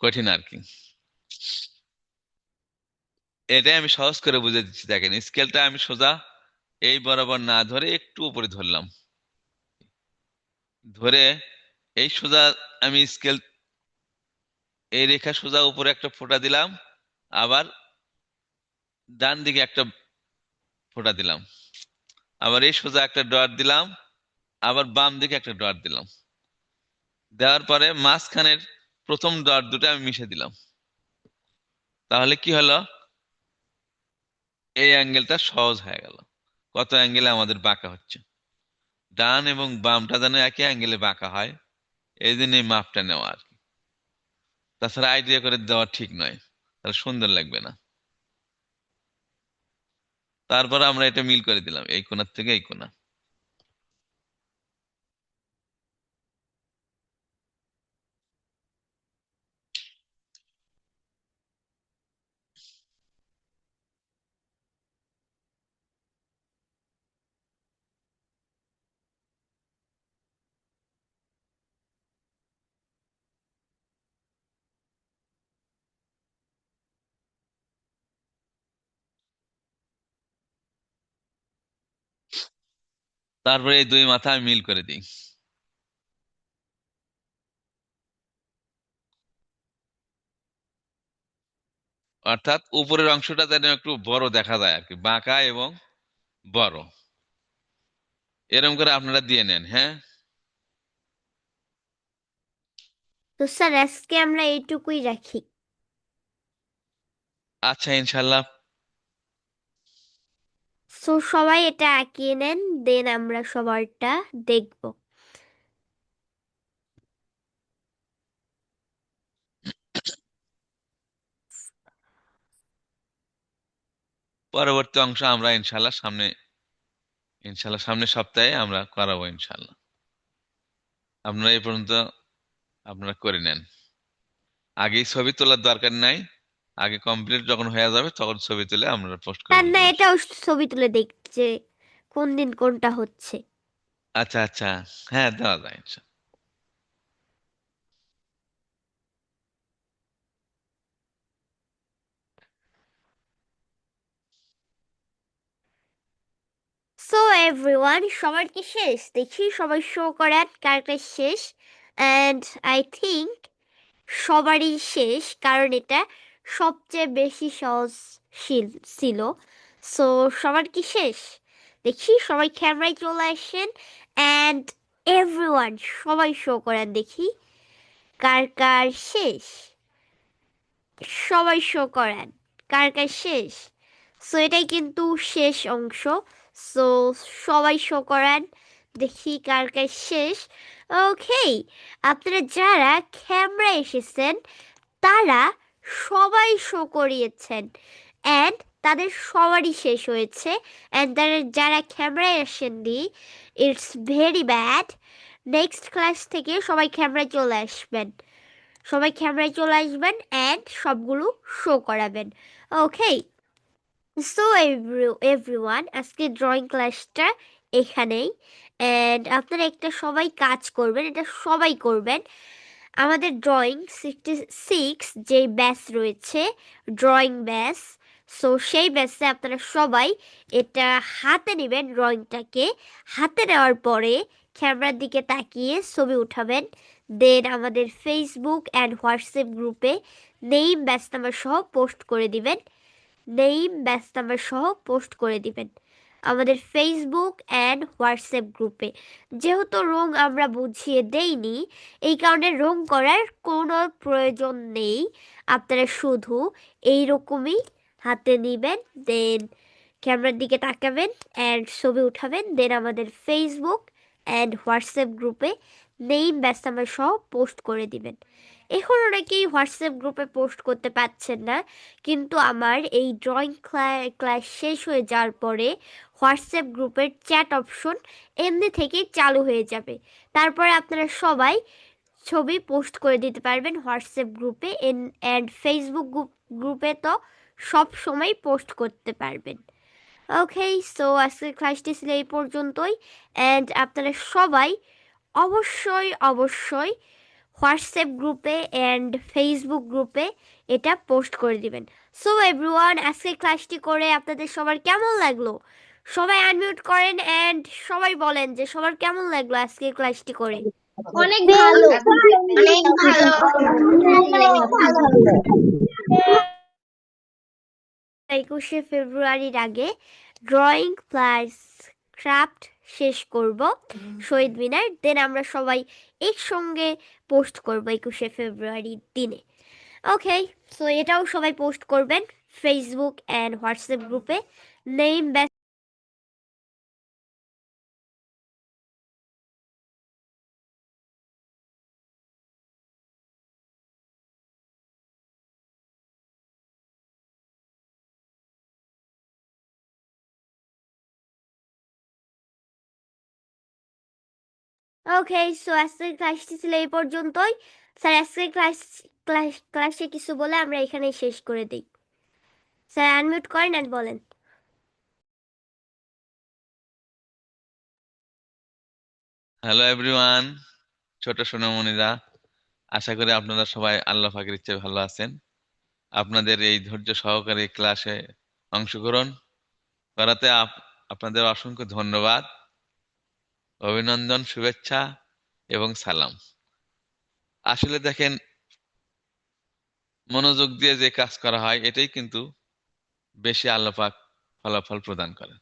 কঠিন আর কি। এটাই আমি সহজ করে বুঝে দিচ্ছি, দেখেন স্কেলটা আমি সোজা এই বরাবর না ধরে একটু উপরে ধরলাম, ধরে এই সোজা আমি স্কেল, এই রেখা সোজা উপরে একটা ফোঁটা দিলাম, আবার ডান দিকে একটা ফোঁটা দিলাম, আবার এই সোজা একটা ডট দিলাম, আবার বাম দিকে একটা ডট দিলাম, দেওয়ার পরে মাঝখানের প্রথম ডট দুটো আমি মিশে দিলাম। তাহলে কি হলো? এই অ্যাঙ্গেলটা সহজ হয়ে গেল। কত অ্যাঙ্গেলে আমাদের বাঁকা হচ্ছে, ডান এবং বামটা যেন একই অ্যাঙ্গেলে বাঁকা হয়, এই জন্য এই মাপটা নেওয়া আর কি। তাছাড়া আইডিয়া করে দেওয়া ঠিক নয়, তাহলে সুন্দর লাগবে না। তারপর আমরা এটা মিল করে দিলাম এই কোণার থেকে এই কোণা। তারপরে এই দুই মাথা আমি মিল করে দিই। অর্থাৎ উপরের অংশটা যেন একটু বড় দেখা যায় আর কি, বাঁকা এবং বড়, এরকম করে আপনারা দিয়ে নেন। হ্যাঁ, তো স্যার আজকে আমরা এইটুকুই রাখি। আচ্ছা ইনশাল্লাহ। সো সবাই এটা আঁকিয়ে নেন, দেন আমরা সবারটা দেখব। পরবর্তী অংশ আমরা ইনশাল্লাহ সামনের সপ্তাহে আমরা করাবো ইনশাল্লাহ। আপনারা এই পর্যন্ত আপনারা করে নেন, আগেই ছবি তোলার দরকার নাই, আগে কমপ্লিট যখন হয়ে যাবে তখন ছবি তুলে আপনারা পোস্ট করে তার না, দিবেন। এটাও ছবি তুলে দেখছে কোন দিন কোনটা হচ্ছে। আচ্ছা আচ্ছা, হ্যাঁ দেওয়া যায় ইনশাল্লাহ। সো এভরিওয়ান, সবার কি শেষ? দেখি সবাই শো করেন কারটা শেষ। অ্যান্ড আই থিঙ্ক সবারই শেষ, কারণ এটা সবচেয়ে বেশি ছিল। সো সবার কি শেষ? দেখি সবাই ক্যামেরায় চলে আসেন। অ্যান্ড এভরিওয়ান, সবাই শো করেন দেখি কার কার শেষ। সবাই শো করেন কার কার শেষ। সো এটাই কিন্তু শেষ অংশ। সো সবাই শো করেন দেখি কার কার শেষ। ওকে, আপনারা যারা ক্যামেরা এসেছেন তারা সবাই শো করিয়েছেন, অ্যান্ড তাদের সবারই শেষ হয়েছে। অ্যান্ড যারা ক্যামেরায় আসেননি, it's very bad. Next class থেকে সবাই ক্যামেরায় চলে আসবেন, সবাই ক্যামেরায় চলে আসবেন অ্যান্ড সবগুলো শো করাবেন। ওকে, সো এভরিওয়ান, আজকে ড্রয়িং ক্লাসটা এখানেই। অ্যান্ড আপনারা একটা সবাই কাজ করবেন, এটা সবাই করবেন। আমাদের ড্রয়িং 66 যে ব্যাচ রয়েছে, ড্রয়িং ব্যাচ, সো সেই ব্যাচে আপনারা সবাই এটা হাতে নেবেন। ড্রয়িংটাকে হাতে নেওয়ার পরে ক্যামেরার দিকে তাকিয়ে ছবি উঠাবেন, দেন আমাদের ফেসবুক অ্যান্ড হোয়াটসঅ্যাপ গ্রুপে নেইম ব্যাচ নাম্বার সহ পোস্ট করে দিবেন। আমাদের ফেসবুক অ্যান্ড হোয়াটসঅ্যাপ গ্রুপে। যেহেতু রং আমরা বুঝিয়ে দেইনি, এই কারণে রং করার কোনো প্রয়োজন নেই। আপনারা শুধু এই রকমই হাতে নেবেন, দেন ক্যামেরার দিকে তাকাবেন অ্যান্ড ছবি উঠাবেন, দেন আমাদের ফেসবুক অ্যান্ড হোয়াটসঅ্যাপ গ্রুপে নেইম ব্যাচ নাম্বার সহ পোস্ট করে দিবেন। এখন অনেকেই হোয়াটসঅ্যাপ গ্রুপে পোস্ট করতে পারছেন না, কিন্তু আমার এই ড্রয়িং ক্লাস শেষ হয়ে যাওয়ার পরে হোয়াটসঅ্যাপ গ্রুপের চ্যাট অপশন এমনি থেকেই চালু হয়ে যাবে। তারপরে আপনারা সবাই ছবি পোস্ট করে দিতে পারবেন হোয়াটসঅ্যাপ গ্রুপে, অ্যান্ড ফেসবুক গ্রুপে তো সব সময় পোস্ট করতে পারবেন। ওকে, সো আজকের ক্লাসটি ছিল এই পর্যন্তই। অ্যান্ড আপনারা সবাই অবশ্যই হোয়াটসঅ্যাপ গ্রুপে অ্যান্ড ফেসবুক গ্রুপে এটা পোস্ট করে দিবেন। সো এভরিওয়ান, আজকের ক্লাসটি করে আপনাদের সবার কেমন লাগলো? সবাই আনমিউট করেন অ্যান্ড সবাই বলেন যে সবার কেমন লাগলো আজকের ক্লাসটি করে। অনেক ভালো, অনেক ভালো। 21শে ফেব্রুয়ারির আগে ড্রয়িং প্লাস ক্রাফট শেষ করব শহীদ মিনার, দেন আমরা সবাই একসঙ্গে পোস্ট করব 21শে ফেব্রুয়ারির দিনে। ওকে, সো এটাও সবাই পোস্ট করবেন। ফেসবুক অ্যান্ড হোয়াটসঅ্যাপ গ্রুপে। নেম ব্যাচ ওকে, সো আজকের ক্লাসটি ছিল এই পর্যন্তই। স্যার আজকের ক্লাসে কিছু বলে আমরা এখানেই শেষ করে দিই। স্যার আনমিউট করেন অ্যান্ড বলেন। হ্যালো এভরিওয়ান, ছোট সোনামণিরা, আশা করি আপনারা সবাই আল্লাহ পাকের ইচ্ছায় ভালো আছেন। আপনাদের এই ধৈর্য সহকারে ক্লাসে অংশগ্রহণ করাতে আপনাদের অসংখ্য ধন্যবাদ, অভিনন্দন, শুভেচ্ছা এবং সালাম। আসলে দেখেন, মনোযোগ দিয়ে যে কাজ করা হয় এটাই কিন্তু বেশি আল্লাহ পাক ফলাফল প্রদান করে।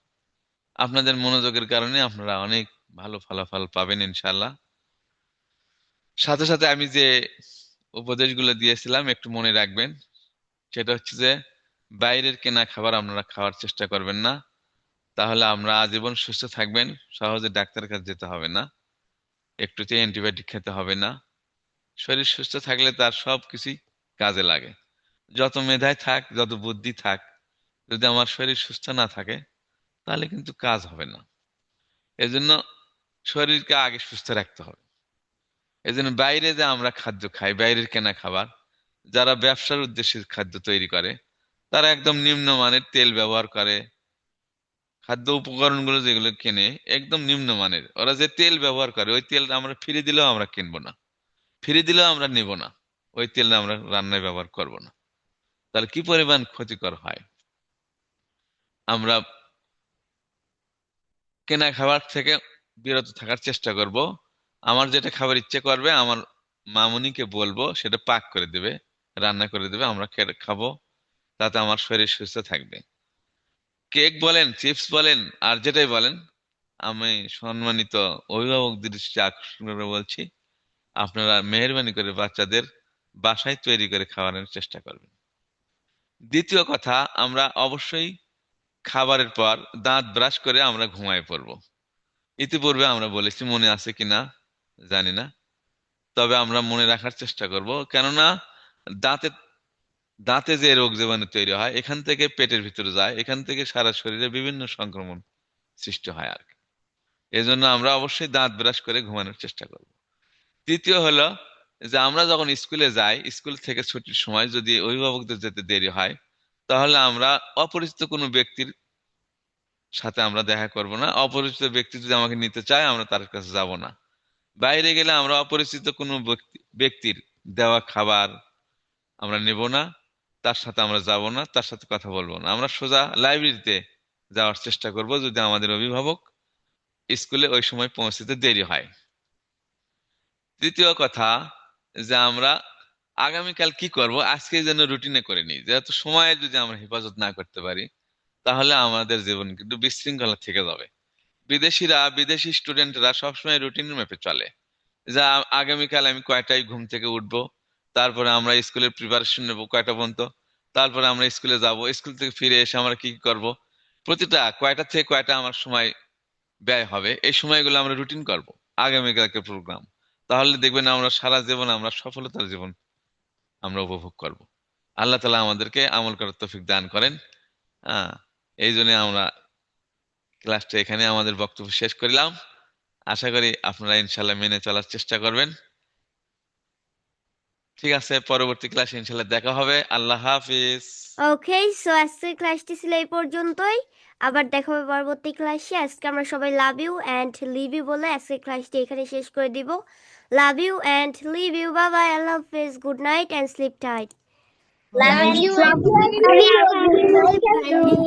আপনাদের মনোযোগের কারণে আপনারা অনেক ভালো ফলাফল পাবেন ইনশাল্লাহ। সাথে সাথে আমি যে উপদেশগুলো দিয়েছিলাম একটু মনে রাখবেন। সেটা হচ্ছে যে বাইরের কেনা খাবার আপনারা খাওয়ার চেষ্টা করবেন না, তাহলে আমরা আজীবন সুস্থ থাকবেন। সহজে ডাক্তারের কাছে যেতে হবে না, একটুতে অ্যান্টিবায়োটিক খেতে হবে না। শরীর সুস্থ থাকলে তার সব কিছুই কাজে লাগে। যত মেধায় থাক, যত বুদ্ধি থাক, যদি আমার শরীর সুস্থ না থাকে তাহলে কিন্তু কাজ হবে না। এজন্য শরীরকে আগে সুস্থ রাখতে হবে। এজন্য বাইরে যে আমরা খাদ্য খাই, বাইরের কেনা খাবার, যারা ব্যবসার উদ্দেশ্যে খাদ্য তৈরি করে, তারা একদম নিম্নমানের তেল ব্যবহার করে। খাদ্য উপকরণগুলো যেগুলো কেনে একদম নিম্নমানের। ওরা যে তেল ব্যবহার করে ওই তেল আমরা ফিরে দিলেও আমরা কিনবো না, ফিরে দিলেও আমরা নেব না। ওই তেল আমরা রান্নায় ব্যবহার করব না। তাহলে কি পরিমাণ ক্ষতিকর হয়। আমরা কেনা খাবার থেকে বিরত থাকার চেষ্টা করব। আমার যেটা খাবার ইচ্ছে করবে আমার মামুনিকে বলবো, সেটা পাক করে দেবে, রান্না করে দেবে, আমরা খাবো। তাতে আমার শরীর সুস্থ থাকবে। কেক বলেন, চিপস বলেন, আর যেটাই বলেন, আমি সম্মানিত অভিভাবকদের দৃষ্টি আকর্ষণ করে বলছি, আপনারা মেহেরবানি করে বাচ্চাদের বাসায় তৈরি করে খাওয়ানোর চেষ্টা করবেন। দ্বিতীয় কথা, আমরা অবশ্যই খাবারের পর দাঁত ব্রাশ করে আমরা ঘুমায় পড়বো। ইতিপূর্বে আমরা বলেছি, মনে আছে কিনা জানি না, তবে আমরা মনে রাখার চেষ্টা করব। কেননা দাঁতে দাঁতে যে রোগ জীবাণু তৈরি হয় এখান থেকে পেটের ভিতরে যায়, এখান থেকে সারা শরীরে বিভিন্ন সংক্রমণ সৃষ্টি হয় আর কি। এজন্য আমরা অবশ্যই দাঁত ব্রাশ করে ঘুমানোর চেষ্টা করব। তৃতীয় হলো যে আমরা যখন স্কুলে যাই, স্কুল থেকে ছুটির সময় যদি অভিভাবকদের যেতে দেরি হয়, তাহলে আমরা অপরিচিত কোনো ব্যক্তির সাথে আমরা দেখা করব না। অপরিচিত ব্যক্তি যদি আমাকে নিতে চায়, আমরা তার কাছে যাব না। বাইরে গেলে আমরা অপরিচিত কোনো ব্যক্তির দেওয়া খাবার আমরা নেব না, তার সাথে আমরা যাব না, তার সাথে কথা বলবো না। আমরা সোজা লাইব্রেরিতে যাওয়ার চেষ্টা করব যদি আমাদের অভিভাবক স্কুলে ওই সময় পৌঁছতে দেরি হয়। তৃতীয় কথা, যে আমরা আগামীকাল কি করব আজকে যেন রুটিনে করে নিই। যেহেতু সময়ে যদি আমরা হেফাজত না করতে পারি, তাহলে আমাদের জীবন কিন্তু বিশৃঙ্খলা থেকে যাবে। বিদেশি স্টুডেন্টরা সবসময় রুটিন মেপে চলে, যা আগামীকাল আমি কয়টায় ঘুম থেকে উঠবো, তারপরে আমরা স্কুলের প্রিপারেশন নেবো কয়টা পর্যন্ত, তারপরে আমরা স্কুলে যাব, স্কুল থেকে ফিরে এসে আমরা কি কি করব, প্রতিটা কয়টা থেকে কয়টা আমার সময় ব্যয় হবে, এই সময়গুলো আমরা রুটিন করব, আগামীকালকে প্রোগ্রাম। তাহলে দেখবেন আমরা সারা জীবন আমরা সফলতার জীবন আমরা উপভোগ করব। আল্লাহ তাআলা আমাদেরকে আমল করার তৌফিক দান করেন। হ্যাঁ, এই জন্য আমরা ক্লাসটা এখানে আমাদের বক্তব্য শেষ করলাম। আশা করি আপনারা ইনশাল্লাহ মেনে চলার চেষ্টা করবেন। ঠিক আছে, পরবর্তী ক্লাসে ইনশাল্লাহ দেখা হবে। আল্লাহ হাফিজ। ওকে, সো আজকের ক্লাসটি ছিল এই পর্যন্তই। আবার দেখা হবে পরবর্তী ক্লাসে। আজকে আমরা সবাই love you and leave you বলে আজকের ক্লাসটি এখানে শেষ করে দিব। Love you and leave you, bye bye, আল্লাহ হাফিজ, good night and sleep tight. Love you. Love you. Bye.